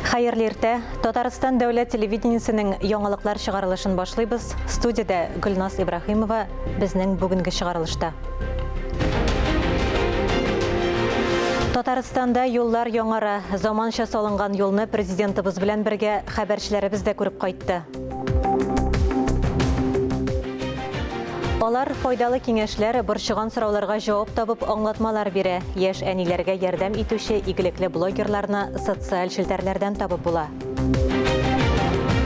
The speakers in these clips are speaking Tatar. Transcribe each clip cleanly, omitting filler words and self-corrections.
Хайырлы иртә. Татарстан дәүләт телевидениесенең яңалыклар чыгарылышын башлыйбыз. Студиядә Гөлназ Ибраһимова безнең бүгенге чыгарылышта. Татарстанда юллар яңара. Заманча салынган юлны президентыбыз белән бергә хәбәрчеләребез дә күреп кайтты. Алар файдалы киңәшләр, борчыган сорауларга җавап табып аңлатмалар бирә. Яшь әниләргә ярдәм итүче игелекле блогерларны социаль челтәрләрдән табып була.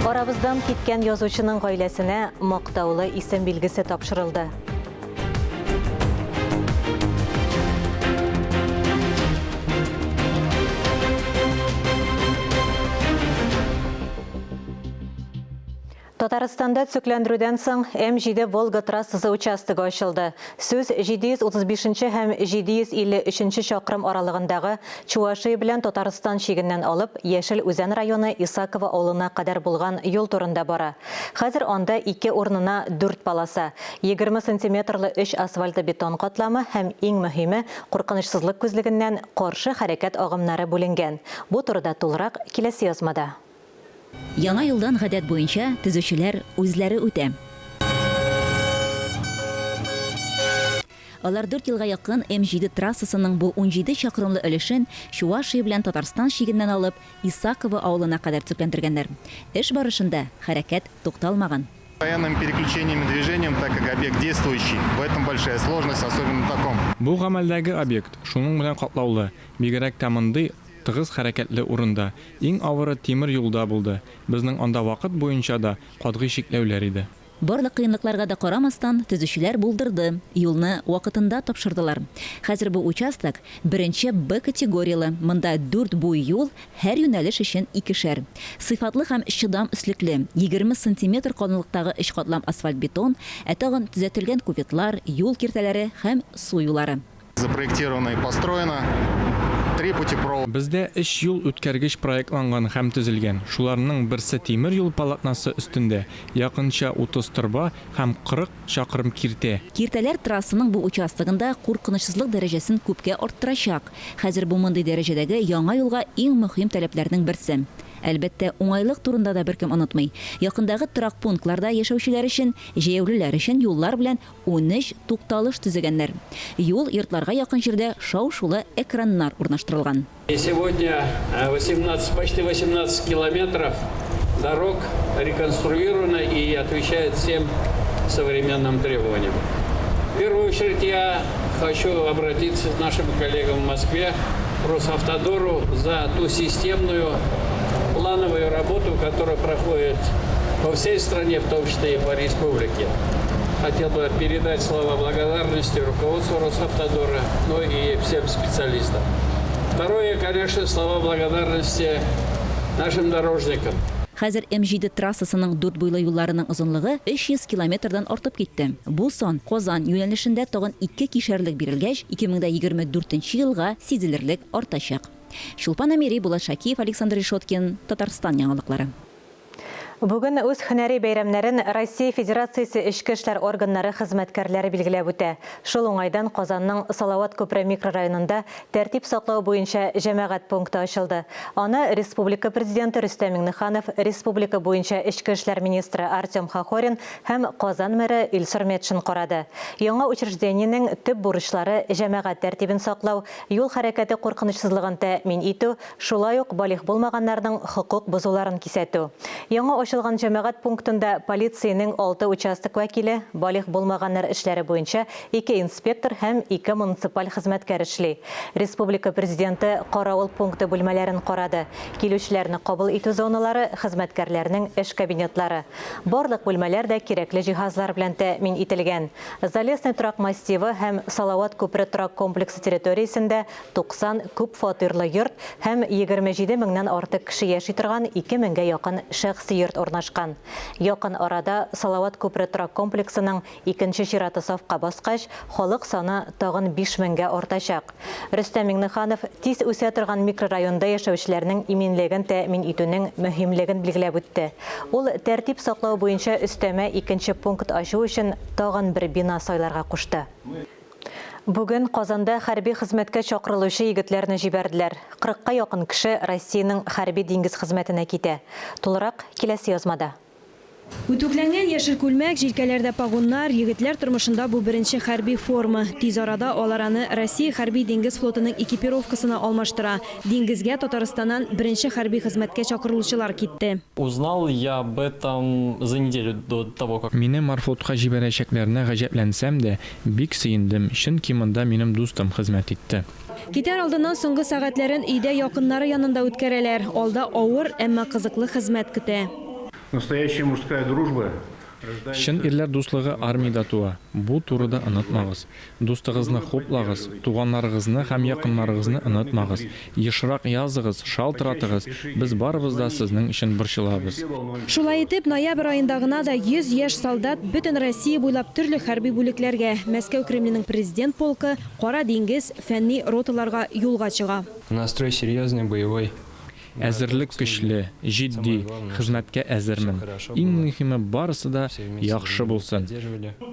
Арабыздан киткән язучының гаиләсенә мактаулы исем билгесе тапшырылды. Татарстанда төзекләндерүдән соң М7 Волга трассасы участогы ачылды. Сүз 735 һәм 753 чакрым аралыгындагы Чувашия белән Татарстан шигеннән алып, Яшел Үзән районы Исаково авылына кадәр булган юл турында бара. Хәзер анда 2 урынына 4 полоса, 20 сантиметрлы 3 асфальты бетон катламы һәм иң мөһиме куркынычсызлык күзлегеннән каршы хәрәкәт агымнары бүленгән. Бу турыда тулырак киләсе язмада. Яңа елдан гадәт буенча төзүчеләр үзләре үтә. Алар 4 елга якын М7 трассасының бу 17 чакрымлы өлешен Чувашия белән Татарстан шигеннән алып Исаково авылына кадәр төзекләндергәннәр. Эш барышында хәрәкәт тукталмаган. Постоянным переключением и движением, так как объект действующий, в этом большая сложность, особенно на таком. Бу гамәлдәге объект шуның белән катлаулы, бигрәк тә мондый тыгыз хәрәкәтле урында, иң авыры тимер юлда булды. Безнең анда вакыт буенча да катгый шикләүләр иде. Барлык кыенлыкларга да карамастан төзүчеләр булдырды, юлны вакытында тапшырдылар. Хәзер бу участок беренче Б категориялы. Монда 4 буй юл, һәр юнәлеш өчен 2-шәр. Сыйфатлы һәм чыдам өслекле, 20 см калынлыктагы 3 катлам асфальт бетон, тагын төзәтелгән кубетлар, юл киртәләре һәм су юллары. Запроектировано и построено 3 путепровода. Бездә 3 юл үткәргеч проектланган һәм төзелгән. Шуларның берсе тимер юл полотнасы өстендә, якынча 30 торба һәм 40 чакрым киртә. Киртәләр трассаның бу участогында куркынычсызлык дәрәҗәсен күпкә арттырачак. Хәзер бу мондый дәрәҗәдәге яңа юлга иң мөһим таләпләрнең берсе. Әлбәттә, уңайлык турында да беркем онытмый. Якындагы торак пунктларда яшәүчеләр өчен, җәяүлеләр өчен юллар белән 13 тукталыш төзегәннәр. Юл йортларга якын җирдә шау-шулы экраннар урнаштырылган. Сегодня почти 18 километров дорог реконструировано и отвечает всем современным требованиям. В первую очередь я хочу обратиться к нашим коллегам в Москве, Росавтодору, за ту системную плановую работу, которая проходит по всей стране, в том числе и по республике. Хотел бы передать слова благодарности руководству Росавтодора, но и всем специалистам. Второе, конечно, слова благодарности нашим дорожникам. Хәзер М7 трассасының 4 буйлы юлларының озынлыгы 300 километрдан артып китте. Бу сан Казан юнәлешендә тагын 2 кишәрлек бирелгәч, 2024 елга сизелерлек артачак. Шулпан Амери, Булат Шакиев, Александр Решоткин, Татарстан яңалыклары. Бүген үз һөнәри бәйрәмнәрен Россия Федерациясе эчке эшләр органнары хезмәткәрләре билгеләп үтә. Шул уңайдан Казанның Салават күпре микрорайонында тәртип саклау буенча җәмәгать пункты ачылды. Аны республика президенты Рөстәм Миңнеханов, республика буенча эчке эшләр министры Артем Хохорин һәм Казан мэры Илсур Метшин карады. Яңа учреждениенең төп бурычлары җәмәгать тәртибен саклау, юл хәрәкәте куркынычсызлыгын тәэмин итү, шулай ук балигъ булмаганнарның хокук бозуларын кисәтү. Яңа ачылган җәмәгать пунктында полициянең 6 участок вәкиле, балигъ булмаганнар эшләре буенча 2 инспектор һәм 2 муниципаль хезмәткәр эшли. Республика президенты каравыл пункты бүлмәләрен карады. Килүчеләрне кабул итү зоналары, хезмәткәрләрнең эш кабинетлары. Барлык бүлмәләр дә кирәкле җиһазлар белән тәэмин ителгән. Залесный торак массивы һәм Салават күпре торак комплексы территориясендә 90 күп фатирлы йорт һәм 27 меңнән артык кеше яши торган 2000гә якын шәхси йорт орнашкан. Якын арада Салават күпре торак комплексының 2нче чираты сафка баскач, халык саны тагын 5000гә артачак. Рөстәм Миңнеханов тиз үсә торган микрорайонда яшәүчеләрнең иминлеген тәэмин итүнең мөһимлеген билгеләп үтте. Ул тәртип саклау буенча өстәмә 2нче пункт ачу өчен тагын бер бина сайларга кушты. Бүген Казанда хәрби хезмәткә чакырылучы егетләрне җибәрделәр. 40-ка якын кеше Россиянең хәрби диңгез хезмәтенә китә. Тулырак киләсе язмада. Үтүкләнгән яшел күлмәк, җилкәләрдә погоннар, егетләр тормышында бу беренче хәрби форма. Тиз арада алар аны Россия хәрби диңгез флотының экипировкасына алмаштыра. Диңгезгә Татарстаннан беренче хәрби хезмәткә чакырылучылар китте. Узнал я об этом за неделю до того, как... Мине маршрутка җибәрәчәкләренә гаҗәпләнсәм дә, бик сөендем, чөнки монда минем дустым хезмәт итте. Китәр алдыннан соңгы сәгатьләрен өйдә якыннары янында үткәрәләр. Алда авыр, әмма кызыклы хезмәт көтә. Настоящая мужская дружба. Чын ирләр дуслыгы армиядә туа. Бу турыда онытмагыз. Дустыгызны хуплагыз, туганнарыгызны һәм якыннарыгызны онытмагыз. Ешрак языгыз, шалтыратыгыз. Без барыбыз да сезнең өчен борчылабыз. Шулай итеп, ноябрь аенда гына да 100 яшь солдат бөтен Россия буйлап төрле хәрби бүлекләргә, Мәскәү Кремленең президент полкы, Кара диңгез фәнни роталарга юлга чыга. Настрой серьезный, боевой. Әзерлек көчле, җитди, хезмәткә әзермен. Иң мөһиме барысы да яхшы булсын.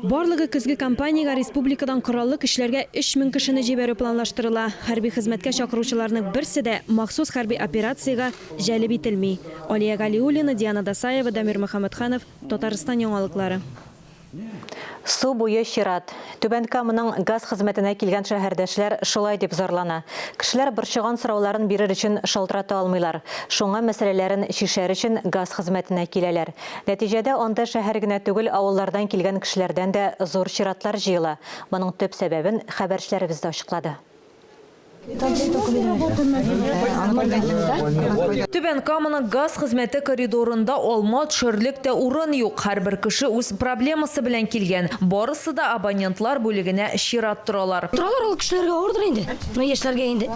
Барлыгы көзге кампанияга республикадан кораллы көчләргә 3000 кешене җибәрү планлаштырыла. Хәрби хезмәткә чакыручыларның берсе дә махсус хәрби операциягә җәлеп ителми. Алия Галиуллина, Диана Дасаева, Дамир Мөхәммәтханов, Татарстан яңалыклары. Су буе чират. Түбән Каманың газ хезмәтенә килгән шәһәрдәшләр шулай дип зарлана. Кешеләр борчыган сорауларын бирер өчен шалтырата алмыйлар. Шуңа мәсьәләләрен шишәр өчен газ хезмәтенә киләләр. Нәтиҗәдә анда шәһәр генә түгел, авыллардан килгән кешеләрдән дә зур чиратлар җыела. Моның төп сәбәбен хәбәрчеләребез дә ачыклады. Түбән Каманың газ хезмәте коридорында алма төшерлек тә урын юк. Һәрбер кеше үз проблемасы белән килгән. Барысы да абонентлар бүлегенә чират торалар. Торалар ул кешеләргә ордер инде. Яшьләргә инде.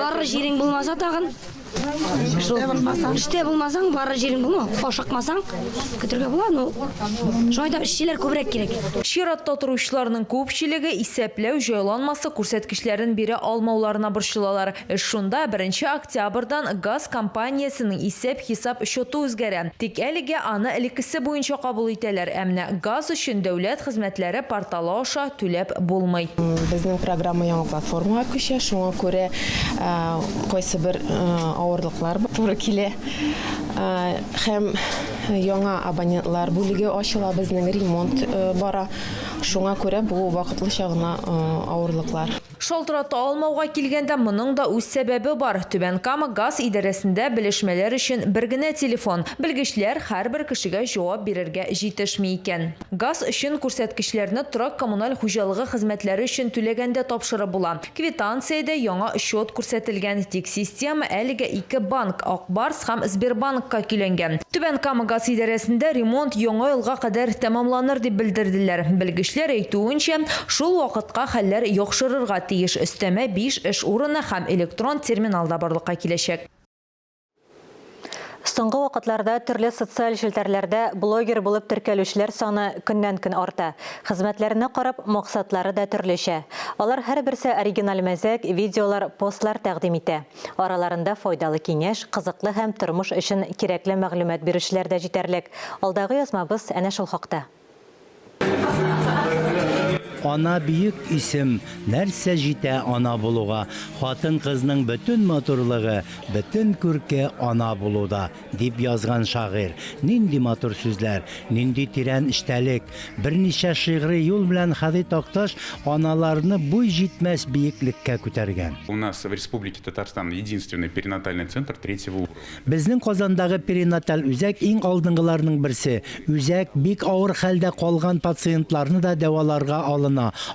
Бары җирең булмаса тагын. Эштә булмасаң, бары җирең булма. Ашыкмасаң, көтергә була. Шулай да эшчеләр күбрәк кирәк. Чиратта торучыларның күпчелеге исәпләү җайланмасы күрсәткечләрен бирә алмауларына борчылалар. Шунда 1 октябрьдан газ компаниясының исәп-хисап счеты үзгәрә. Тик әлегә аны элеккесе буенча кабул итәләр. Әмма газ өчен дәүләт хезмәтләре порталы аша түләп булмый. Безнең программа яңа платформага күчә, шуңа күрә кайсы бер авырлыклар туры килә. Һәм яңа абонентлар бүлеге ачыла, безнең ремонт бара. Шуңа күрә бу вакытлыча гына авырлыклар. Шалтырата алмауга килгәндә моның да үз сәбәбе бар. Түбән Кама газ идарәсендә белешмәләр өчен бер генә телефон. Белгечләр һәрбер кешегә җавап бирергә җитешми икән. Газ өчен күрсәткечләрне торак коммуналь хуҗалыгы хезмәтләре өчен түләгәндә тапшырып була. Квитанциядә яңа счет күрсәтелгән, тик система әлегә 2 банк, Акбарс һәм Сбербанкка көйләнгән. Түбән Кама газ идарәсендә ремонт яңа елга кадәр тәмамланыр дип белдерделәр. Белгечләр әйтүенчә, шул вакытка хәлләр яхшырырга тиеш. Өстәмә 5 эш урыны һәм электрон терминалда барлыкка киләчәк. Соңгы вакытларда төрле социаль челтәрләрдә блогер булып теркәлүчеләр саны көннән-көн арта. Хезмәтләренә карап, максатлары да төрлечә. Алар һәрберсе оригиналь мәзәк, видеолар, постлар тәкъдим итә. Араларында файдалы киңәш, кызыклы һәм тормыш өчен кирәкле мәгълүмат бирүчеләр дә җитәрлек. Алдагы язмабыз әнә шул хакта. Ана бийек исем, нәрсә җитә ана булуга, хатын кызның бөтен матурлыгы, бөтен күрке ана булуда, дип язган шагыйрь. Нинди матур сүзләр, нинди тирән эштәлек, берничә шигъри юл белән Хади Такташ аналарны буй җитмәс биеклеккә күтәргән. У нас в Республике Татарстан единственный перинатальный центр 3-го уровня. Безнең Казандагы перинаталь үзәк иң алдынгыларның берсе. Үзәк бик авыр хәлдә калган пациентларны да дәваларга алына.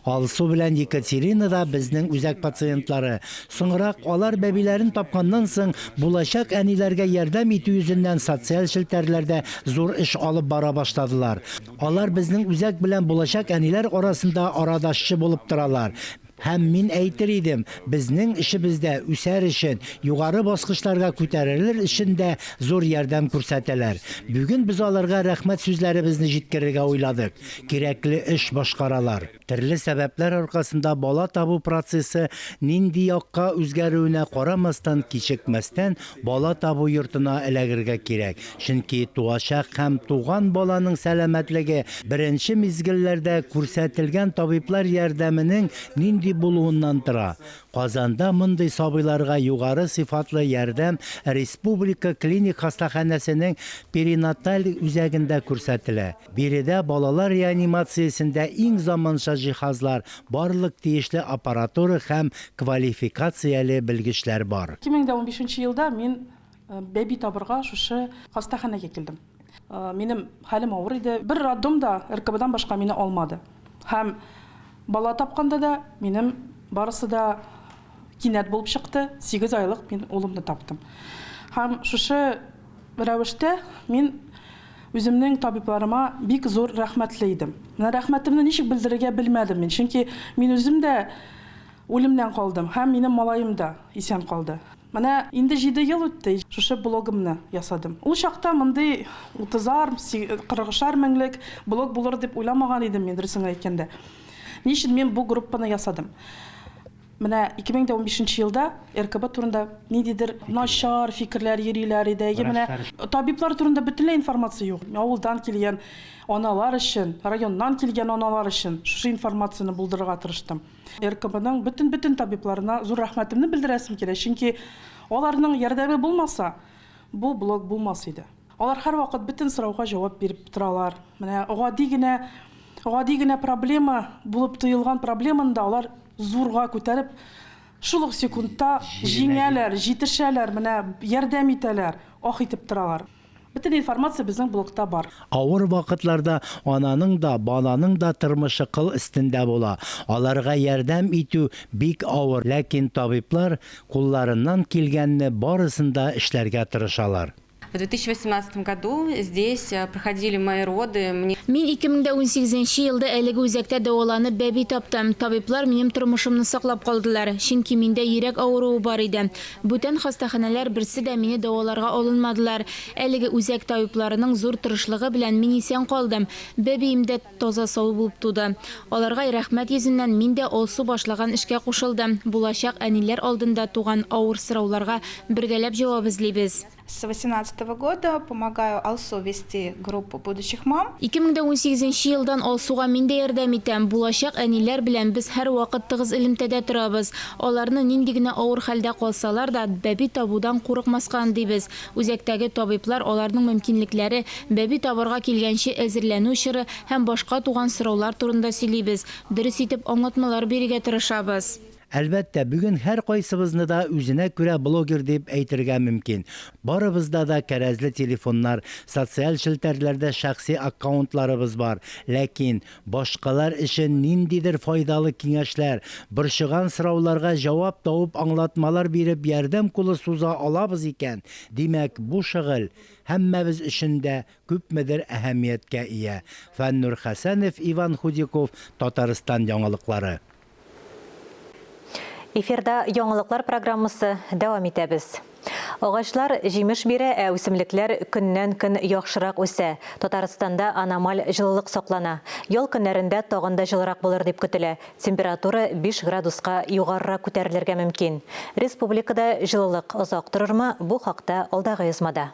Алсу белән Екатерина да безнең үзәк пациентлары. Соңрак алар бәбиләрен тапканнан соң булачак әниләргә ярдәм итү йөзеннән социаль челтәрләрдә зур эш алып бара башладылар. Алар безнең үзәк белән булачак әниләр арасында арадашчы булып торалар. Һәм мин әйтер идем, безнең эшебездә үсәр өчен, югары баскычларга күтәрелер өчен дә зур ярдәм күрсәтәләр. Бүген без аларга рәхмәт сүзләребезне җиткерергә уйладык. Кирәкле эш башкаралар. Төрле сәбәпләр аркасында бала табу процессы нинди якка үзгәрүенә карамастан кичекмәстән бала табу йортына эләгергә кирәк. Чөнки туачак һәм туган баланың сәламәтлеге беренче мизгелләрдә күрсәтелгән табиблар ярдәменең нинди нинди булуыннан тора. Казанда мындай сабыйларга югары сыйфатлы ярдәм республика клиник хастаханәсенең перинаталь үзәгендә күрсәтелә. Биредә балалар реанимациясендә иң заманча җиһазлар, барлык тиешле аппаратура һәм квалификацияле белгечләр бар. 2015 елда мин бәби табырга шушы хастаханәгә килдем. Минем хәлем авыр иде. Бер роддомда РКБдан башка мине алмады. Һәм бала тапканда да минем барысы да кинәт булып чыкты. 8 айлык мин улымны таптым. Һәм шушы рәвештә мин үземнең табибларыма бик зур рәхмәтле идем. Менә рәхмәтемне ничек белдерергә белмәдем мин, чөнки мин үзем дә үлемнән калдым, һәм минем малаем да исән калды. Менә инде 7 ел үтте, шушы блогымны ясадым. Ул чакта мондый 30-40 меңлек блог булыр дип уйламаган идем мин дөресен әйткәндә. Ничек мин бу группаны ясадым? Менә 2015 елда РКБ турында ниндидер начар фикерләр йөриләр иде. Менә табиблар турында бөтенләй информация юк. Авылдан килгән аналар өчен, районнан килгән аналар өчен шушы информацияны булдырырга тырыштым. РКБның бөтен табибларына зур рәхмәтемне белдерәсем килә, чөнки аларның ярдәме булмаса, бу блог булмас иде. Алар һәр вакыт бөтен сорауга җавап биреп торалар. Менә гади генә проблема булып тоелган проблеманы да алар зурга күтәреп, шул ук секундта җиңәләр, җитешәләр, менә ярдәм итәләр, ах итеп торалар. Бөтен информация безнең блогта бар. Авыр вакытларда ананың да, баланың да тормышы кыл өстендә була. Аларга ярдәм итү бик авыр, ләкин табиблар кулларыннан килгәнне барысында эшләргә тырышалар. В 2018 году здесь проходили мои роды. Мин 2018 елда әлеге үзәктә дәваланып бәби таптым. Табиблар минем тормышымны саклап калдылар, чөнки миндә йөрәк авыруы бар иде. Бүтән хастаханәләр берсе дә мине дәваларга алынмадылар. Әлеге үзәк табибларының зур тырышлыгы белән мин исән калдым. Бәбием дә таза сау булып туды. Аларга рәхмәт йөзеннән мин дә алсу башлаган эшкә кушылдым. Булачак әниләр алдында туган авыр сорауларга бергәләп җавап эзлибез. С 2018 года помогаю Алсу вести группу будущих мам. 2018 елдан Алсуга мин дә ярдәм итәм. Булачак әниләр белән без һәр вакыт тыгыз элемтәдә торабыз. Аларны нинди генә авыр хәлдә калсалар да бәби табудан курыкмаскан дибез. Үзәктәге табиблар аларның мөмкинлекләре, бәби табырга килгәнче әзерләнү чоры һәм башка туган сораулар турында сөйлибез. Дөрес итеп аңлатмалар бирергә тырышабыз. Әлбәттә, бүген һәр кайсыбызны да үзенә күрә блогер дип әйтергә мөмкин. Барыбызда да кәрәзле телефоннар, социаль челтәрләрдә шәхси аккаунтларыбыз бар. Ләкин башкалар өчен ниндидер файдалы киңәшләр, борчыган сорауларга җавап табып аңлатмалар биреп ярдәм кулы суза алабыз икән. Димәк, бу шөгыль һәммәбез өчен дә күпмедер әһәмияткә ия. Фәннур Хәсәнов, Иван Худяков, Татарстан яңалыклары. Эфирда яңалыклар программасы дәвам итәбез. Агачлар җимеш бирә, үсемлекләр көннән-көн яхшырак үсә. Татарстанда аномаль җылылык саклана. Ял көннәрендә тагын да җылырак булыр дип көтелә. Температура 5 градуска югарырак күтәрелергә мөмкин. Республикада җылылык озак торырмы? Бу хакта алдагы язмада.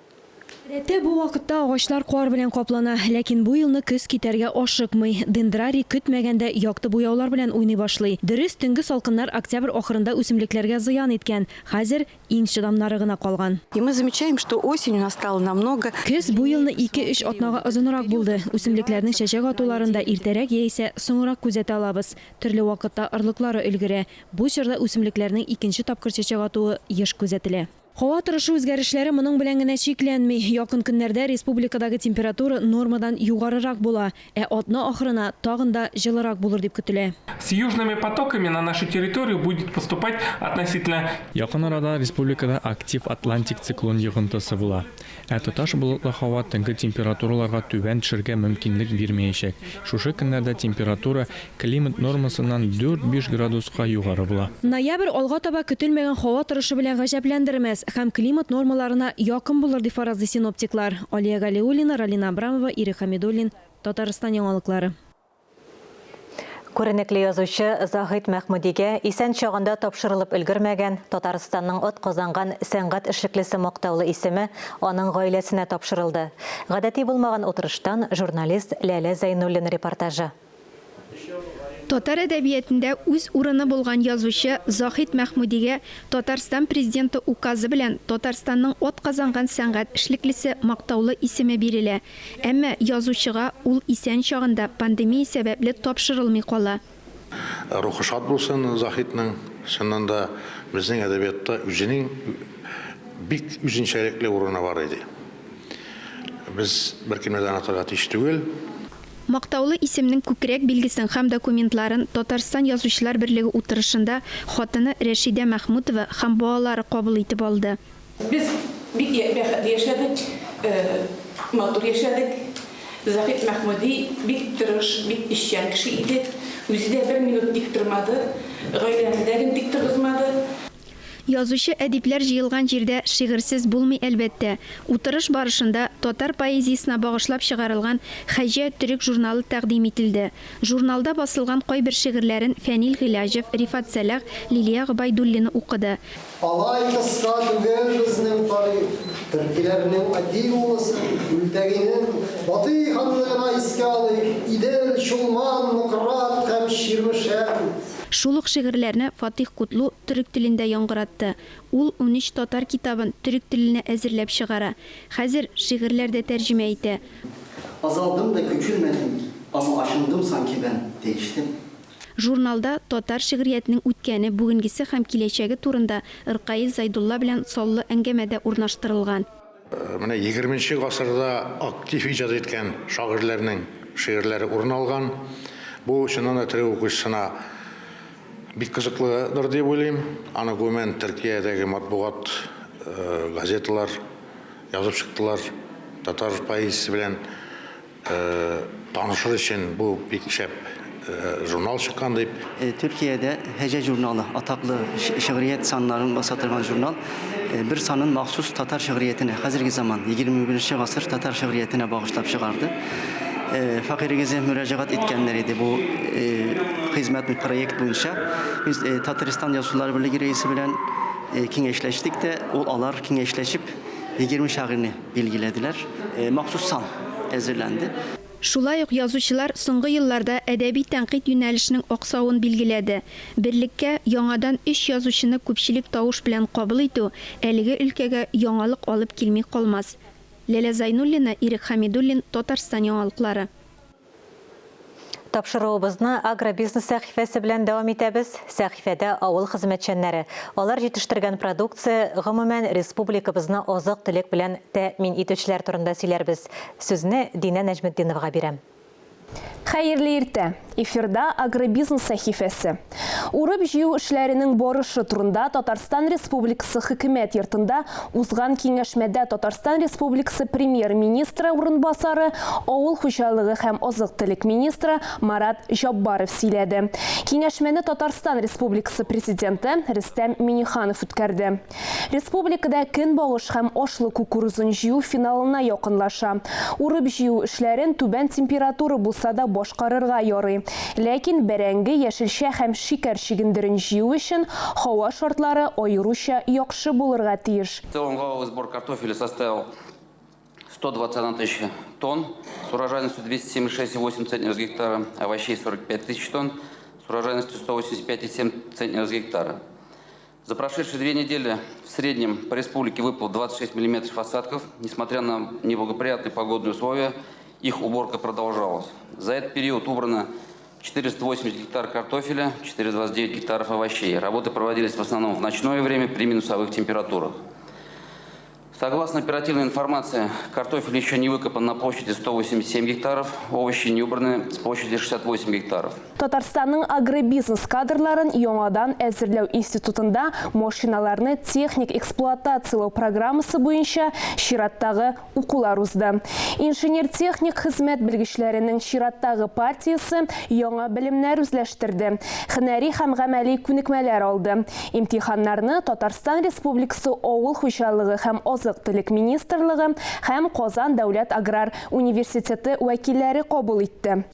Бу вакытта агачлар кар белән каплана, ләкин бу елны көз китәргә ашыкмый. Дендрарий көтмәгәндә якты буяулар белән уйный башлый. Дөрес, төнге салкыннар октябрь ахырында үсемлекләргә зыян иткән. Хәзер иң чыдамнары гына калган. И мы замечаем, что осенью настало намного. Көз бу елны 2-3 атнага озынрак булды. Үсемлекләрнең чәчәк атуларында иртәрәк яисә соңрак күзәтә алабыз. Төрле вакытта орлыклары өлгерә. Бу чорда үсемлекләрнең икенче тапкыр чәчәк атуы еш күзәтелә. Һава торышы үзгәрешләре моның белән генә чикләнми. Якын көннәрдә республикадагы температура нормадан югарырак була, атна ахырына тагын да җылырак булыр дип көтелә. С южными потоками на нашу территорию будет поступать относительно. Якын арада республикада актив Атлантик циклон йогынтысы була. Тоташ болытлы һава төнге температураларга түбән төшәргә мөмкинлек бирмәячәк. Шушы көннәрдә температура климат нормасыннан 4-5 градуска югары була. Ноябрь алга таба көтелмәгән һава торышы белән гаҗәпләндермәс һәм климат нормаларына якын булыр дип фаразлый синоптиклар. Алия Галиуллина, Ралина Абрамова, Ири Хамидуллин, Татарстан яңалыклары. Күренекле язучы Захит Мәхмүдигә исән чагында тапшырылып өлгермәгән Татарстанның атказанган сәнгать эшлеклесе мактаулы исеме аның гаиләсенә тапшырылды. Гадәти булмаган утырыштан журналист Ләлә Зәйнуллин репортажы. Татар әдәбиятында үз урыны булган язучы Захит Мәхмүдигә Татарстан президенты указы белән Татарстанның от казанган сәнгать эшлеклесе мактаулы исеме бирелә. Әмма язучыга ул исән чагында пандемия сәбәпле тапшырылмый кала. Рухы шат булсын Захитның, шуннан да безнең әдәбиятта үзенең бик үзенчәлекле урыны бар иде. Без беркемнән атарга тиеш түгел. Мактаулы исемнең күкрәк билгесен һәм документларын Татарстан язучылар берлеге утырышында хатыны Рәшидә Мәхмүтова һәм балалары кабул итеп алды. Без бик яшәдек, матур яшәдек. Захит Мәхмүди бик тырыш, бик эшчән кеше иде. Үзе дә 1 минут тик тормады, гаиләсендә тик торгызмады. Язучы әдипләр җыелган җирдә шигырьсез булмый әлбәттә. Утырыш барышында татар поэзиясына багышлап чыгарылган Хаҗа төрек журналы тәкъдим ителде. Журналда басылган кайбер шигырьләрен Фәнил Гыйлаҗев, Рифат Сәлах, Лилия Габайдуллина укыды. Алай кыска түгел безнең тарих, төркиләрнең адди улысын, үлтәгенең батый ханлыгына искә алыйк, Идел, Чулман, Мукрат һәм Ширмешән. Шул ук шигырьләрне Фатих Кутлу төрек телендә яңгыратты. Ул 13 татар китабын төрек теленә әзерләп чыгара. Хәзер шигырьләрдә тәрҗемә итә. Азалдым да көчülmedim, ama aşındım sanki ben, değiştim. Журналда татар шигъриятының үткәне, бүгенгесе һәм киләчәге турында Иркаи Зайдулла белән саллы әңгәмәдә урнаштырылган. Менә 20-нче гасырда актив иҗат иткән шагыйрьләрнең шигырьләре урын алган. Бу чыннан да тере укучысына бик кызыклыдыр дип уйлыйм. Аны гомән Төркиядәге матбугат газеталар язып чыктылар. Татар поэзиясе белән танышыр өчен бу бик шәп jurnal çıkan deyip. Türkiye'de Hece jurnalı, ataklı şiiriyet sanlarının basatırman jurnal, bir sanın mahsus Tatar şiiriyetine, hazırki zaman 21. asır Tatar şiiriyetine bağışlap çıkardı. Fakirimize müracaat etkenleriydi bu hizmet proyekt boyunca. Biz Tataristan Yazıcılar Birliği reisi bilen kengeşleştik de alar kengeşleşip 20 şairini bilgilediler. Mahsus san hazırlandı. Шулай ук язучылар соңгы елларда әдәби тәнкыйть юнәлешенең аксавын билгеләде. Берлеккә яңадан 3 язучыны күпчелек тавыш белән кабул итү әлеге өлкәгә яңалык алып килми калмас. Ләлә Зайнуллина, Ирек Хамидуллин, Татарстан яңалыклары. Тапшыруыбызны агробизнес сәхифәсе белән дәвам итәбез. Сәхифәдә авыл хезмәтчәннәре. Алар җитештергән продукция гомумән республикабызны азык-төлек белән тәэмин итүчеләр турында сөйләрбез. Сүзне Динә Нәҗметдиновага бирәм. Хәерле иртә. Эфирда агробизнес сәхифәсе. Урып җыю эшләренең барышы турында Татарстан Республикасы хөкүмәт йортында узган киңәшмәдә Татарстан Республикасы премьер-министры урынбасары, авыл хуҗалыгы һәм азык-төлек министры Марат Жаббаров сөйләде. Киңәшмәне Татарстан Республикасы президенты Рөстәм Миңнеханов үткәрде. Республикада көнбагыш һәм ашлы кукурузын җыю финалына якынлаша. Урып җыю эшләрен түбән температура булса да башкарырга ярый. Ләкин бәрәңге, яшелчә һәм шикәр чигендерен җыю өчен һава шартлары аеруча яхшы булырга тиеш. В целом валовый сбор картофеля составил 121 тысяча тонн с урожайностью 276,8 центнеров с гектара, овощей 45 тысяч тонн с урожайностью 185,7 центнеров с гектара. За прошедшие 2 недели в среднем по республике выпало 26 миллиметров осадков. Несмотря на неблагоприятные погодные условия, их уборка продолжалась. За этот период убрано 480 гектар картофеля, 429 гектаров овощей. Работы проводились в основном в ночное время при минусовых температурах. Согласно оперативной информации, картофель еще не выкопан на площади 187 гектаров, овощи не убраны с площади 68 гектаров. Татарстанның агробизнес кадрларын яңадан әзерләү институтында машиналарны техник эксплуатациялау программасы буенча чираттагы укулар узды. Инженер-техник хезмәт белгечләренең чираттагы партиясы яңа белемнәр үзләштерде. Һөнәри һәм гамәли күнекмәләр алды. Имтиханнарны Татарстан Республикасы авыл хуҗалыгы һәм азык-төлек министрлыгы һәм Казан дәүләт аграр университеты вәкилләре кабул итте.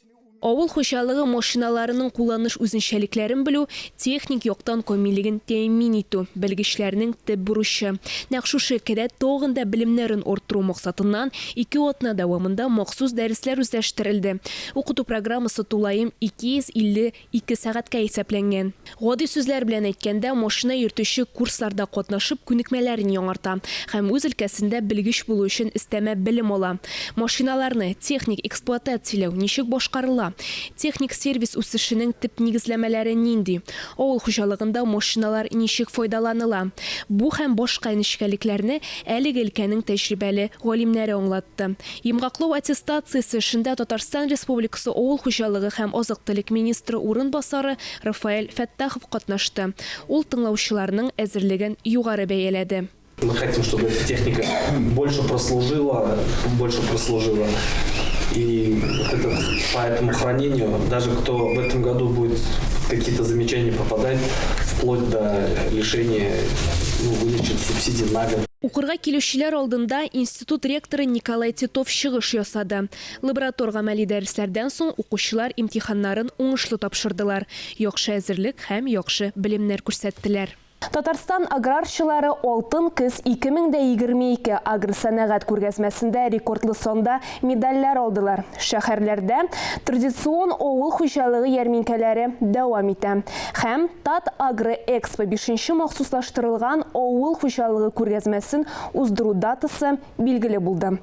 Авыл хужалыгы машиналарының кулланыш үзенчәлекләрен белү, техник яктан камиллеген тәэмин итү белгечләрнең төп бурычы. Нәкъ шушы кадәр тагын да белемнәрен арттыру максатыннан 2 атна дәвамында махсус дәресләр үзләштерелде. Укыту программасы тулаем 252 сәгатькә исәпләнгән. Гади сүзләр белән әйткәндә, машина йөртүче курсларда катнашып күнекмәләрен яңарта һәм үз өлкәсендә белгеч булу өчен истәмә белем ала. Машиналарны техник эксплуатацияләү ничек башкарыла? Техник сервис үсешенең төп нигезләмәләре нинди? Авыл хуҗалыгында машиналар ничек файдаланыла? Бу һәм башка нечкәлекләрне әлеге өлкәнең тәҗрибәле галимнәре аңлатты. Йомгаклау аттестациясе эшендә Татарстан Республикасы авыл хуҗалыгы һәм азык-төлек министры урынбасары Рафаэль Фәттахов катнашты. Ул тыңлаучыларның әзерлеген югары бәяләде. Мы хотим, чтобы эта техника больше прослужила. И это по этому хранению, даже кто в этом году будет какие-то замечания попадать, вплоть до лишения выдачи субсидий на год. Укырга килүчеләр алдында институт ректоры Николай Титов чыгыш ясады. Лаборатор гамәли дәресләрдән соң укучылар имтиханнарын уңышлы тапшырдылар. Яхшы әзерлек һәм яхшы белемнәр күрсәттеләр. Татарстан аграрчылары Алтын көз 2022 агросәнәгать күргәзмәсендә рекордлы санда медальләр алдылар. Шәһәрләрдә традицион авыл хуҗалыгы ярминкәләре дәвам итә. Һәм Тат Агроэкспо 5-нче махсуслаштырылган авыл хуҗалыгы күргәзмәсен уздыру датасы билгеле булды.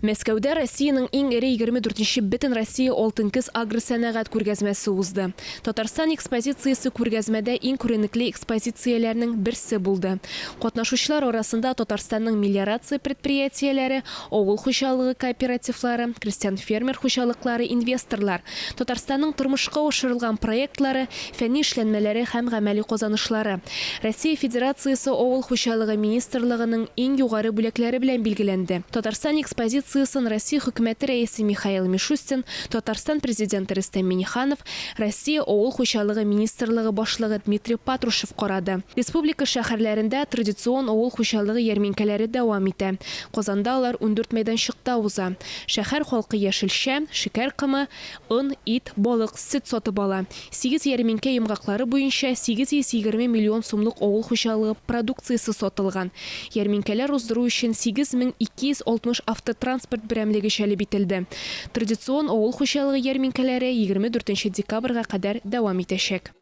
Мәскәүдә Россиянең иң ире 24-нче Бөтен Россия алтын көз агросәнәгать күргәзмәсе узды. Татарстан экспозициясе күргәзмәдә иң күренекле экспозицияләрнең берсе булды. Катнашучылар арасында Татарстанның мелиорация предприятиеләре, авыл хуҗалыгы кооперативлары, крестьян-фермер хуҗалыклары, инвесторлар, Татарстанның тормышка ашырылган проектлары, фәнни эшләнмәләре һәм гамәли казанышлары, Россия Федерациясе авыл хуҗалыгы министрлыгының иң югары бүләкләре белән билгеләнде. Татарстан экспозициясе Россия хөкүмәте рәисе Михаил Мишустин, Татарстан президенты Рөстәм Миңнеханов, Россия авыл хуҗалыгы министрлыгы башлыгы Дмитрий Патрушев карады. Республика шәһәрләрендә традицион авыл хуҗалыгы ярминкәләре дәвам итә. Казанда алар 14 мәйданчыкта уза. Шәһәр халкы яшелчә, шикәр кымы, он, ит, балык, сөт сатып ала. 8 ярминкә йомгаклары буенча 820 миллион сумлык авыл хуҗалыгы продукциясе сатылган. Ярминкәләр уздыру өчен 8260 автотранспорт берәмлеге җәлеп ителде. Традицион авыл хуҗалыгы ярминкәләре 24 декабрьгә кадәр дәвам итәчәк.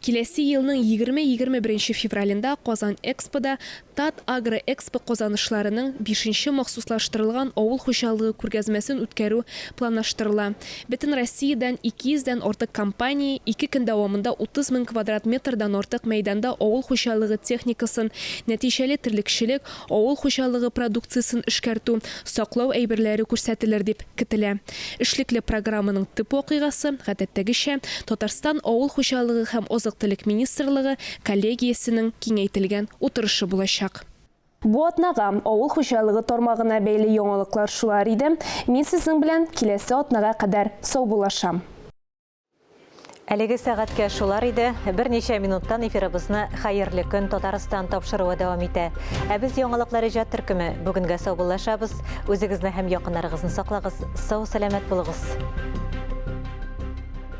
Киләсе елның 20-21 февралендә Казан Экспода Тат Агроэкспо казанышларының 5-нче махсуслаштырылган авыл хуҗалыгы күргәзмәсен үткәрү планлаштырыла. Бөтен Россиядән 200-дән артык компания 2 көн дәвамында 30 000 квадрат метрдан артык мәйданда авыл хуҗалыгы техникасын, нәтиҗәле терлекчелек, авыл хуҗалыгы продукциясын эшкәртү, саклау әйберләре күрсәтелер дип көтелә. Эшлекле программаның төп вакыйгасы гадәттәгечә Татарстан авыл хуҗалыгы һәм азык-төлек министрлыгы коллегиясенең киңәйтелгән утырышы булачак. Бу атнага авыл хуҗалыгы тармагына бәйле яңалыклар шулар иде. Мин сезнең белән киләсе атнага кадәр сау булашам. Әлеге сәгатькә шулар иде. Берничә минуттан эфирыбызны хәерле көн Татарстан тапшыруы дәвам итә. Ә без яңалыклар иҗат төркеме бүгенгә сау булашабыз. Үзегезне һәм якыннарыгызны саклагыз. Сау, сәламәт булыгыз.